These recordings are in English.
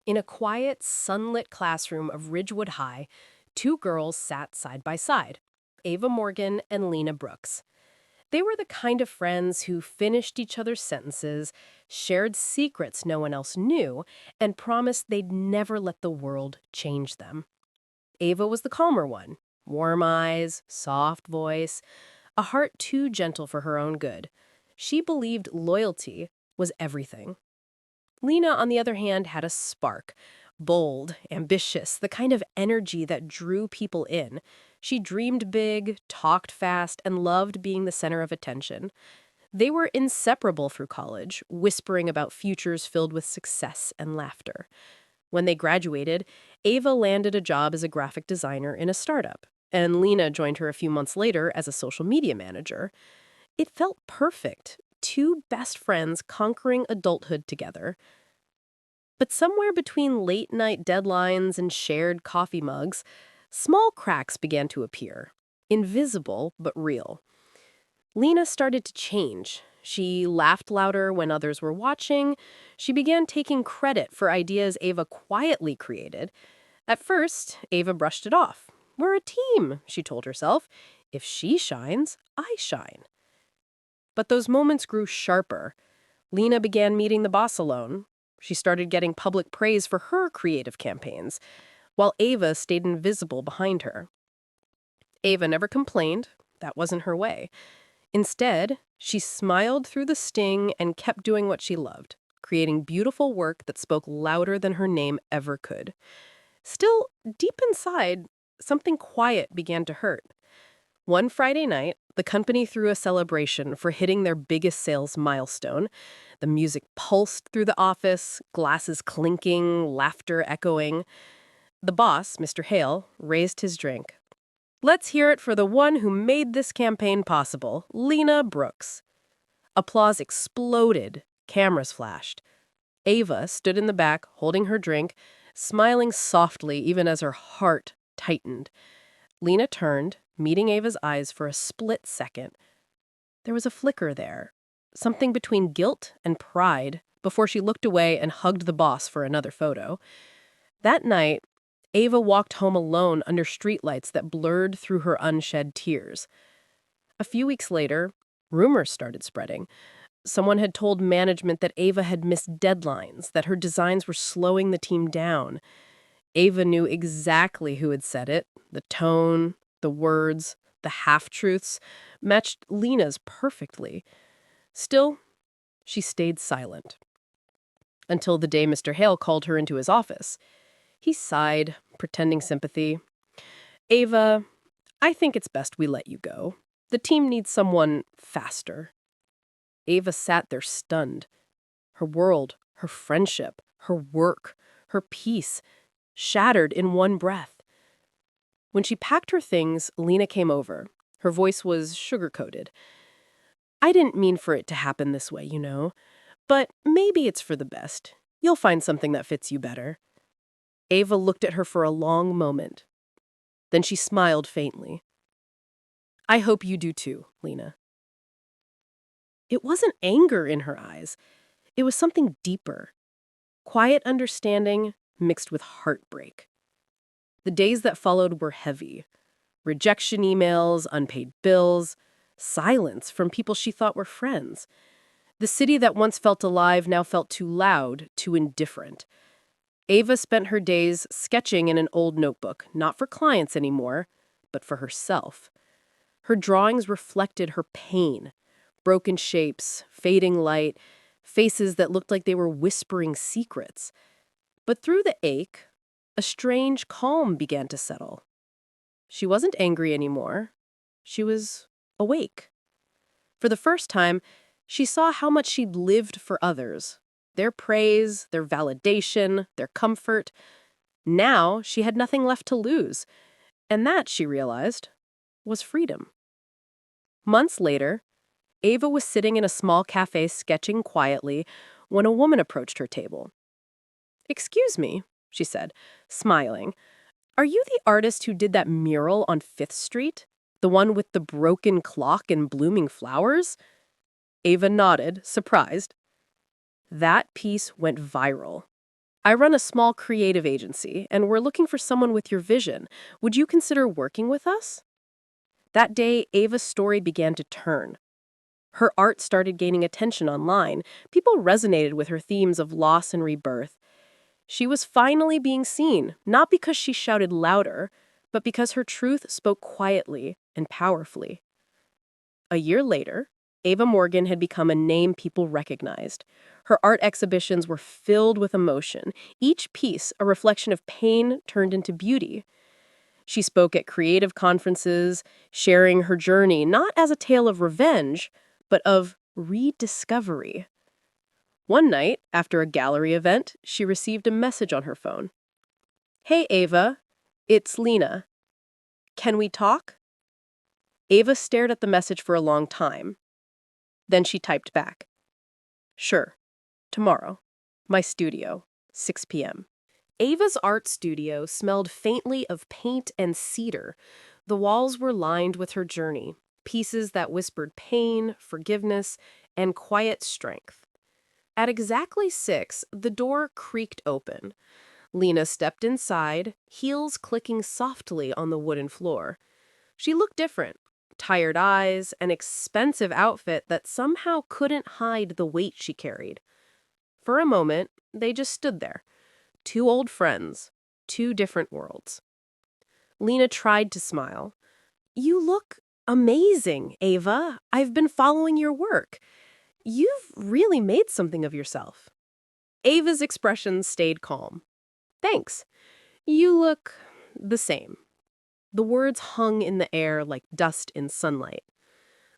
In a quiet, sunlit classroom of Ridgewood High, two girls sat side by side, Ava Morgan and Lena Brooks. They were the kind of friends who finished each other's sentences, shared secrets no one else knew, and promised they'd never let the world change them. Ava was the calmer one, warm eyes, soft voice, a heart too gentle for her own good. She believed loyalty was everything. Lena, on the other hand, had a spark. Bold, ambitious, the kind of energy that drew people in. She dreamed big, talked fast, and loved being the center of attention. They were inseparable through college, whispering about futures filled with success and laughter. When they graduated, Ava landed a job as a graphic designer in a startup, and Lena joined her a few months later as a social media manager. It felt perfect. Two best friends conquering adulthood together. But somewhere between late night deadlines and shared coffee mugs, small cracks began to appear. Invisible, but real. Lena started to change. She laughed louder when others were watching. She began taking credit for ideas Ava quietly created. At first, Ava brushed it off. We're a team, she told herself. If she shines, I shine. But those moments grew sharper. Lena began meeting the boss alone. She started getting public praise for her creative campaigns, while Ava stayed invisible behind her. Ava never complained. That wasn't her way. Instead, she smiled through the sting and kept doing what she loved, creating beautiful work that spoke louder than her name ever could. Still, deep inside, something quiet began to hurt. One Friday night, the company threw a celebration for hitting their biggest sales milestone. The music pulsed through the office, glasses clinking, laughter echoing. The boss, Mr. Hale, raised his drink. Let's hear it for the one who made this campaign possible, Lena Brooks. Applause exploded. Cameras flashed. Ava stood in the back, holding her drink, smiling softly even as her heart tightened. Lena turned, meeting Ava's eyes for a split second. There was a flicker there, something between guilt and pride, before she looked away and hugged the boss for another photo. That night, Ava walked home alone under streetlights that blurred through her unshed tears. A few weeks later, rumors started spreading. Someone had told management that Ava had missed deadlines, that her designs were slowing the team down. Ava knew exactly who had said it. The tone, the words, the half-truths matched Lena's perfectly. Still, she stayed silent. Until the day Mr. Hale called her into his office. He sighed, pretending sympathy. Ava, I think it's best we let you go. The team needs someone faster. Ava sat there stunned. Her world, her friendship, her work, her peace, shattered in one breath. When she packed her things, Lena came over. Her voice was sugar-coated. I didn't mean for it to happen this way, but maybe it's for the best. You'll find something that fits you better. Ava looked at her for a long moment. Then she smiled faintly. I hope you do too, Lena. It wasn't anger in her eyes. It was something deeper. Quiet understanding mixed with heartbreak. The days that followed were heavy. Rejection emails, unpaid bills, silence from people she thought were friends. The city that once felt alive now felt too loud, too indifferent. Ava spent her days sketching in an old notebook, not for clients anymore, but for herself. Her drawings reflected her pain, broken shapes, fading light, faces that looked like they were whispering secrets. But through the ache, a strange calm began to settle. She wasn't angry anymore. She was awake. For the first time, she saw how much she'd lived for others. Their praise, their validation, their comfort. Now she had nothing left to lose. And that, she realized, was freedom. Months later, Ava was sitting in a small cafe sketching quietly when a woman approached her table. Excuse me, she said, smiling. Are you the artist who did that mural on 5th Street? The one with the broken clock and blooming flowers? Ava nodded, surprised. That piece went viral. I run a small creative agency, and we're looking for someone with your vision. Would you consider working with us? That day, Ava's story began to turn. Her art started gaining attention online. People resonated with her themes of loss and rebirth. She was finally being seen, not because she shouted louder, but because her truth spoke quietly and powerfully. A year later, Ava Morgan had become a name people recognized. Her art exhibitions were filled with emotion, each piece a reflection of pain turned into beauty. She spoke at creative conferences, sharing her journey not as a tale of revenge, but of rediscovery. One night, after a gallery event, she received a message on her phone. "Hey, Ava, it's Lena. Can we talk?" Ava stared at the message for a long time. Then she typed back, "Sure, tomorrow. My studio, 6 p.m." Ava's art studio smelled faintly of paint and cedar. The walls were lined with her journey, pieces that whispered pain, forgiveness, and quiet strength. At exactly 6, the door creaked open. Lena stepped inside, heels clicking softly on the wooden floor. She looked different. Tired eyes, an expensive outfit that somehow couldn't hide the weight she carried. For a moment, they just stood there. Two old friends, two different worlds. Lena tried to smile. "You look amazing, Ava. I've been following your work. You've really made something of yourself." Ava's expression stayed calm. "Thanks. You look the same." The words hung in the air like dust in sunlight.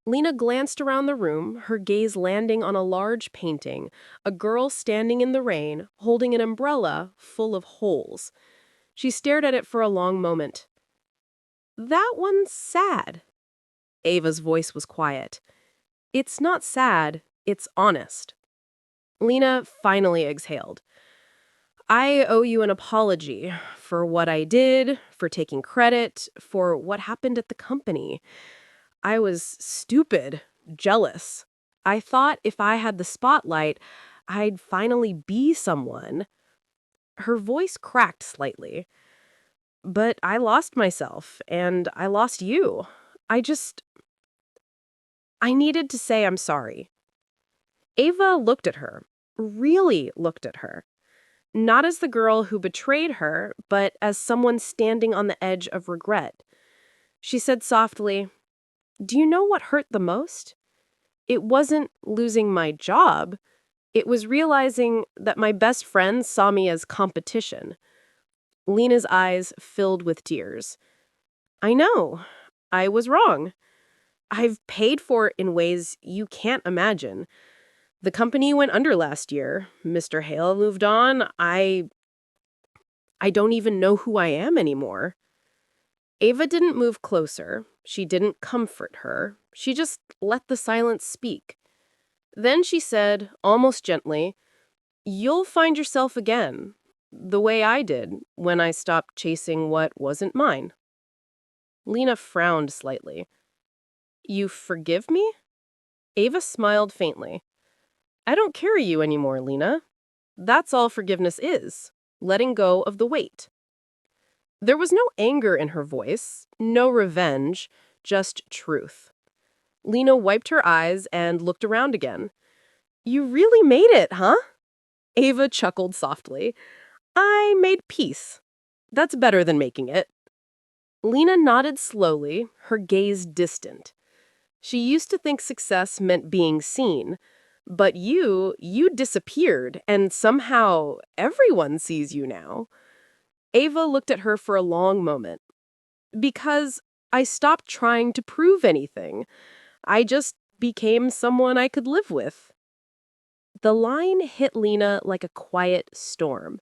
Lena glanced around the room, her gaze landing on a large painting, a girl standing in the rain, holding an umbrella full of holes. She stared at it for a long moment. "That one's sad." Ava's voice was quiet. "It's not sad, it's honest." Lena finally exhaled. "I owe you an apology for what I did, for taking credit, for what happened at the company. I was stupid, jealous. I thought if I had the spotlight, I'd finally be someone." Her voice cracked slightly. "But I lost myself, and I lost you. I just... I needed to say I'm sorry." Ava looked at her, really looked at her. Not as the girl who betrayed her, but as someone standing on the edge of regret. She said softly, "Do you know what hurt the most? It wasn't losing my job. It was realizing that my best friend saw me as competition." Lena's eyes filled with tears. "I know. I was wrong. I've paid for it in ways you can't imagine. The company went under last year. Mr. Hale moved on. I don't even know who I am anymore." Ava didn't move closer. She didn't comfort her. She just let the silence speak. Then she said, almost gently, "You'll find yourself again, the way I did when I stopped chasing what wasn't mine." Lena frowned slightly. "You forgive me?" Ava smiled faintly. "I don't carry you anymore, Lena. That's all forgiveness is, letting go of the weight." There was no anger in her voice, no revenge, just truth. Lena wiped her eyes and looked around again. "You really made it, huh?" Ava chuckled softly. "I made peace. That's better than making it." Lena nodded slowly, her gaze distant. She used to think success meant being seen. But you disappeared, and somehow everyone sees you now. Ava looked at her for a long moment. "Because I stopped trying to prove anything. I just became someone I could live with." The line hit Lena like a quiet storm.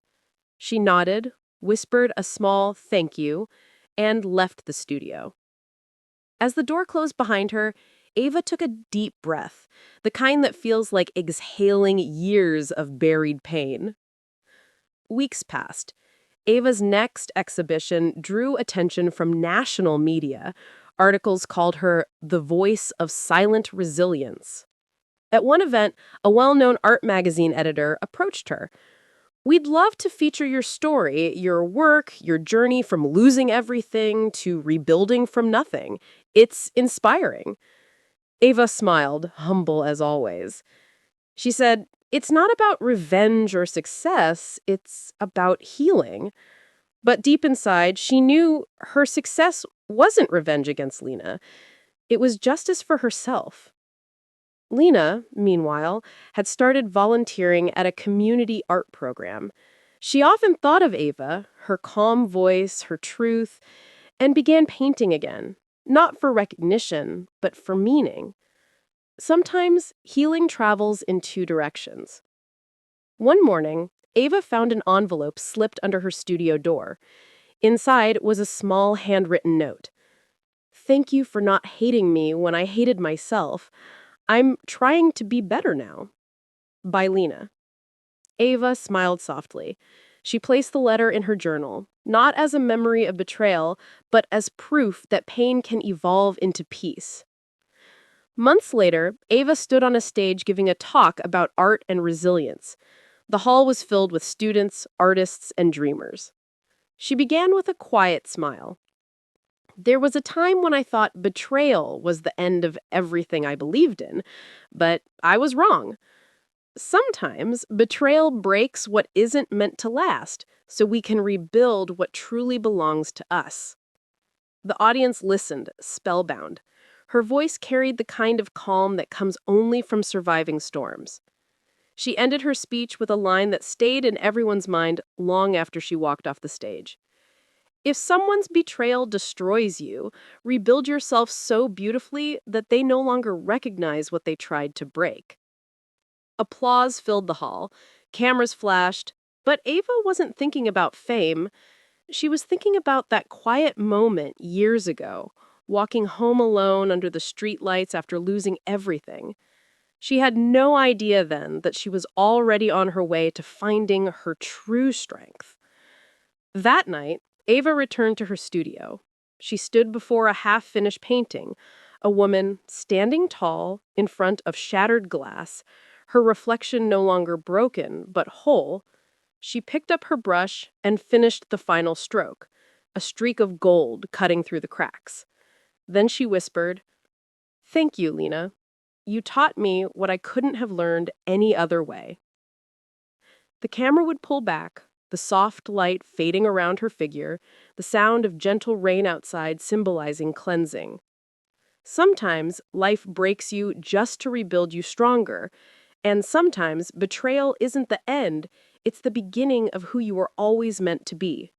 She nodded, whispered a small thank you, and left the studio. As the door closed behind her, Ava took a deep breath, the kind that feels like exhaling years of buried pain. Weeks passed. Ava's next exhibition drew attention from national media. Articles called her the voice of silent resilience. At one event, a well-known art magazine editor approached her. We'd love to feature your story, your work, your journey from losing everything to rebuilding from nothing. It's inspiring. Ava smiled, humble as always. She said, "It's not about revenge or success, it's about healing." But deep inside, she knew her success wasn't revenge against Lena. It was justice for herself. Lena, meanwhile, had started volunteering at a community art program. She often thought of Ava, her calm voice, her truth, and began painting again, not for recognition, but for meaning. Sometimes healing travels in two directions. One morning, Ava found an envelope slipped under her studio door. Inside was a small handwritten note. "Thank you for not hating me when I hated myself. I'm trying to be better now." By Lena. Ava smiled softly. She placed the letter in her journal, not as a memory of betrayal, but as proof that pain can evolve into peace. Months later, Ava stood on a stage giving a talk about art and resilience. The hall was filled with students, artists, and dreamers. She began with a quiet smile. "There was a time when I thought betrayal was the end of everything I believed in, but I was wrong. Sometimes betrayal breaks what isn't meant to last, so we can rebuild what truly belongs to us." The audience listened, spellbound. Her voice carried the kind of calm that comes only from surviving storms. She ended her speech with a line that stayed in everyone's mind long after she walked off the stage. "If someone's betrayal destroys you, rebuild yourself so beautifully that they no longer recognize what they tried to break." Applause filled the hall. Cameras flashed. But Ava wasn't thinking about fame. She was thinking about that quiet moment years ago, walking home alone under the streetlights after losing everything. She had no idea then that she was already on her way to finding her true strength. That night, Ava returned to her studio. She stood before a half-finished painting, a woman standing tall in front of shattered glass, her reflection no longer broken but whole. She picked up her brush and finished the final stroke, a streak of gold cutting through the cracks. Then she whispered, "Thank you, Lena. You taught me what I couldn't have learned any other way." The camera would pull back, the soft light fading around her figure, the sound of gentle rain outside symbolizing cleansing. Sometimes life breaks you just to rebuild you stronger, and sometimes betrayal isn't the end, it's the beginning of who you were always meant to be.